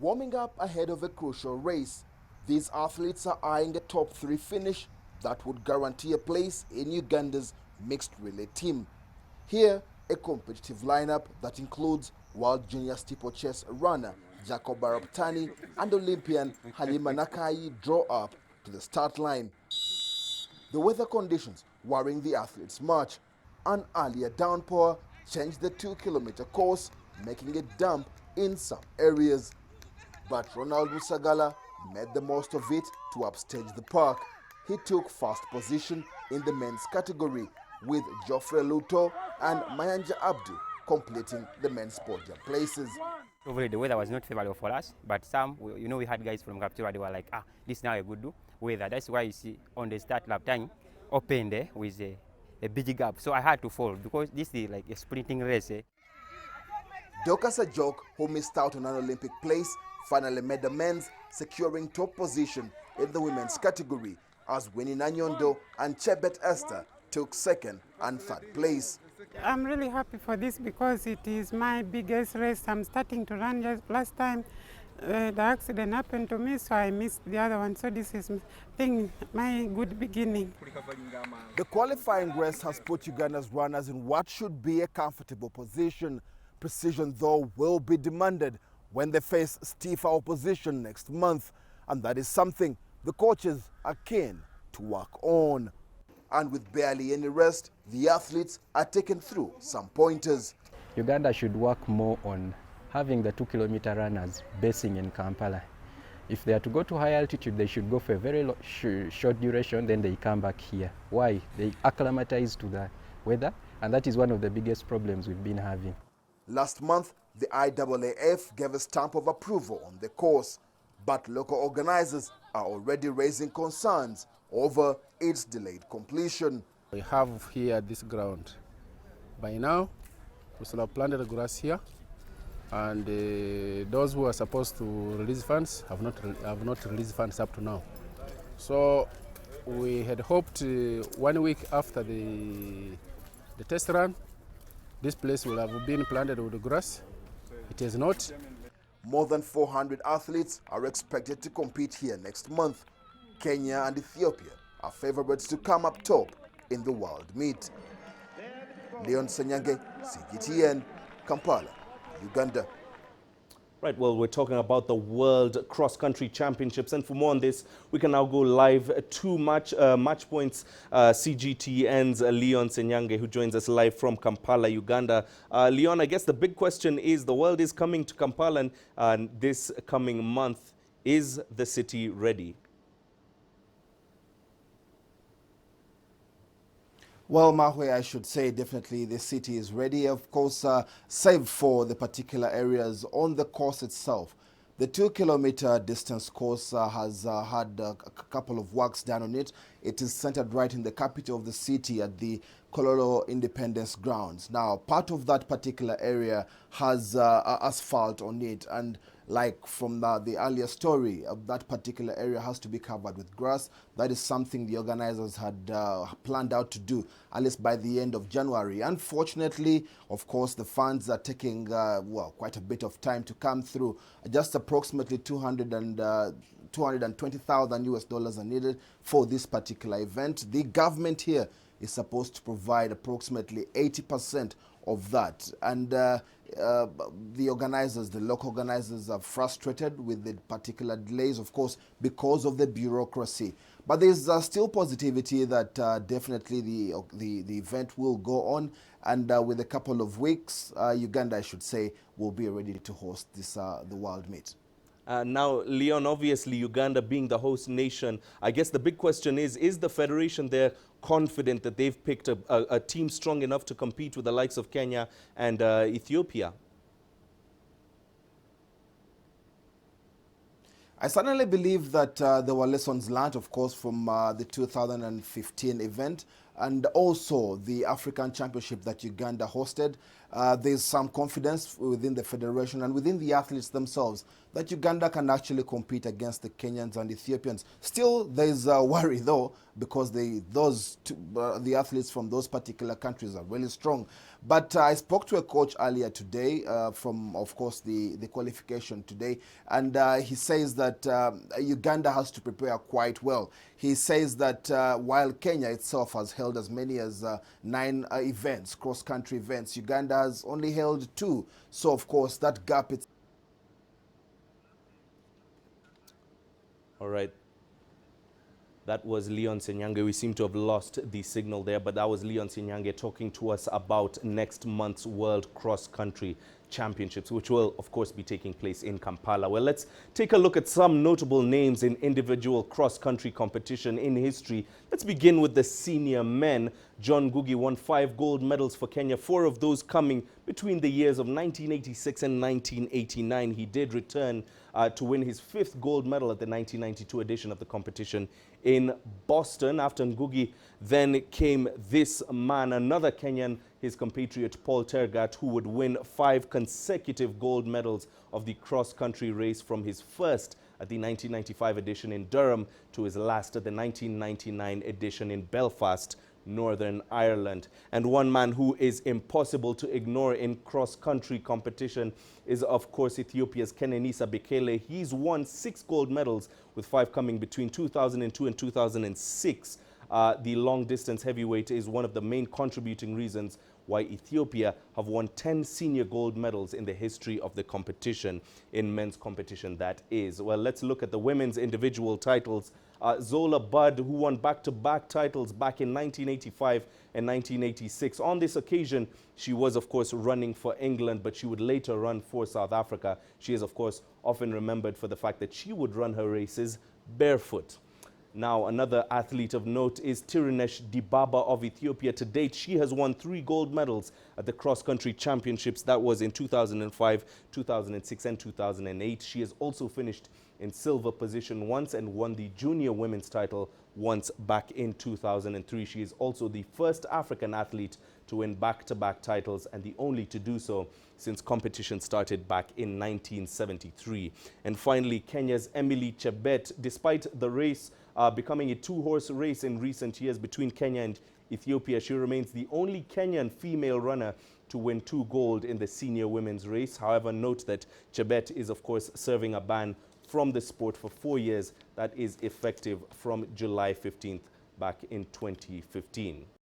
Warming up ahead of a crucial race, these athletes are eyeing a top 3 finish that would guarantee a place in Uganda's mixed relay team. Here, a competitive lineup that includes world junior steeplechase runner Jacob Araptani and Olympian Halima Nakai draw up to the start line. The weather conditions worrying the athletes much. An earlier downpour changed the 2-kilometer course, making it damp in some areas. But Ronald Musagala made the most of it to upstage the park. He took first position in the men's category, with Geoffrey Luto and Mayanja Abdu completing the men's podium places. Overall, the weather was not favorable for us, but we had guys from Captura, they were like, this is now a good weather. That's why you see on the start lap time, open there with a big gap. So I had to fall because this is like a sprinting race. Dokas Ajok, who missed out on an Olympic place, finally made the men's, securing top position in the women's category, as Winnie Nanyondo and Chebet Esther took second and third place. I'm really happy for this because it is my biggest race. I'm starting to run. Just last time the accident happened to me, so I missed the other one. So this is my good beginning. The qualifying race has put Uganda's runners in what should be a comfortable position. Precision, though, will be demanded when they face stiffer opposition next month, and that is something the coaches are keen to work on. And with barely any rest, the athletes are taken through some pointers. Uganda should work more on having the 2-kilometer runners basing in Kampala. If they are to go to high altitude, they should go for a very short duration, then they come back here. Why? They acclimatize to the weather, and that is one of the biggest problems we've been having. Last month, the IAAF gave a stamp of approval on the course, but local organizers are already raising concerns over its delayed completion. We have here this ground. By now, we should have planted the grass here, and those who are supposed to release funds have not released funds up to now. So we had hoped 1 week after the test run, this place will have been planted with the grass. It is not. More than 400 athletes are expected to compete here next month. Kenya and Ethiopia are favorites to come up top in the world meet. Ssenyange, CGTN, Kampala, Uganda. Right, well, we're talking about the World Cross Country Championships, and for more on this, we can now go live to Match Points, CGTN's Leon Ssenyange, who joins us live from Kampala, Uganda. Leon, I guess the big question is, the world is coming to Kampala this coming month. Is the city ready? Well, Mahwe, I should say definitely the city is ready, of course, save for the particular areas on the course itself. The 2-kilometer distance course has had a couple of works done on it. It is centered right in the capital of the city at the Kololo Independence Grounds. Now, part of that particular area has asphalt on it, and like from the earlier story, that particular area has to be covered with grass. That is something the organizers had planned out to do, at least by the end of January. Unfortunately, of course, the funds are taking, quite a bit of time to come through. Just approximately 220,000 US dollars are needed for this particular event. The government here is supposed to provide approximately 80% of that. And the organizers, the local organizers, are frustrated with the particular delays, of course, because of the bureaucracy. But there's still positivity that definitely the event will go on, and with a couple of weeks, Uganda, I should say, will be ready to host this the World Meet. Now, Leon, obviously Uganda being the host nation, I guess the big question is the federation there confident that they've picked a team strong enough to compete with the likes of Kenya and Ethiopia? I certainly believe that there were lessons learned, of course, from the 2015 event and also the African Championship that Uganda hosted. There's some confidence within the federation and within the athletes themselves that Uganda can actually compete against the Kenyans and Ethiopians. Still, there's a worry, though, because the athletes from those particular countries are really strong. But I spoke to a coach earlier today from, of course, the qualification today, and he says that Uganda has to prepare quite well. He says that while Kenya itself has held as many as 9 events, cross-country events, Uganda has only held 2. So, of course, that gap is... All right. That was Leon Ssenyange. We seem to have lost the signal there, but that was Leon Ssenyange talking to us about next month's World Cross Country Championships, which will, of course, be taking place in Kampala. Well, let's take a look at some notable names in individual cross-country competition in history. Let's begin with the senior men. John Ngugi won 5 gold medals for Kenya, 4 of those coming between the years of 1986 and 1989. He did return to win his 5th gold medal at the 1992 edition of the competition in Boston. After Ngugi, then came this man, another Kenyan, his compatriot Paul Tergat, who would win 5 consecutive gold medals of the cross-country race, from his first at the 1995 edition in Durham to his last at the 1999 edition in Belfast, Northern Ireland. And one man who is impossible to ignore in cross-country competition is, of course, Ethiopia's Kenenisa Bekele. He's won 6 gold medals, with 5 coming between 2002 and 2006. The long-distance heavyweight is one of the main contributing reasons why Ethiopia have won 10 senior gold medals in the history of the competition, in men's competition, that is. Well, let's look at the women's individual titles. Zola Budd, who won back-to-back titles back in 1985 and 1986. On this occasion, she was, of course, running for England, but she would later run for South Africa. She is, of course, often remembered for the fact that she would run her races barefoot. Now, another athlete of note is Tirunesh Dibaba of Ethiopia. To date, she has won 3 gold medals at the cross-country championships. That was in 2005, 2006, and 2008. She has also finished in silver position once and won the junior women's title once back in 2003. She is also the first African athlete to win back-to-back titles, and the only to do so since competition started back in 1973. And finally, Kenya's Emily Chebet. Despite the race becoming a 2-horse race in recent years between Kenya and Ethiopia, she remains the only Kenyan female runner to win 2 gold in the senior women's race. However, note that Chebet is, of course, serving a ban from the sport for 4 years that is effective from July 15th back in 2015.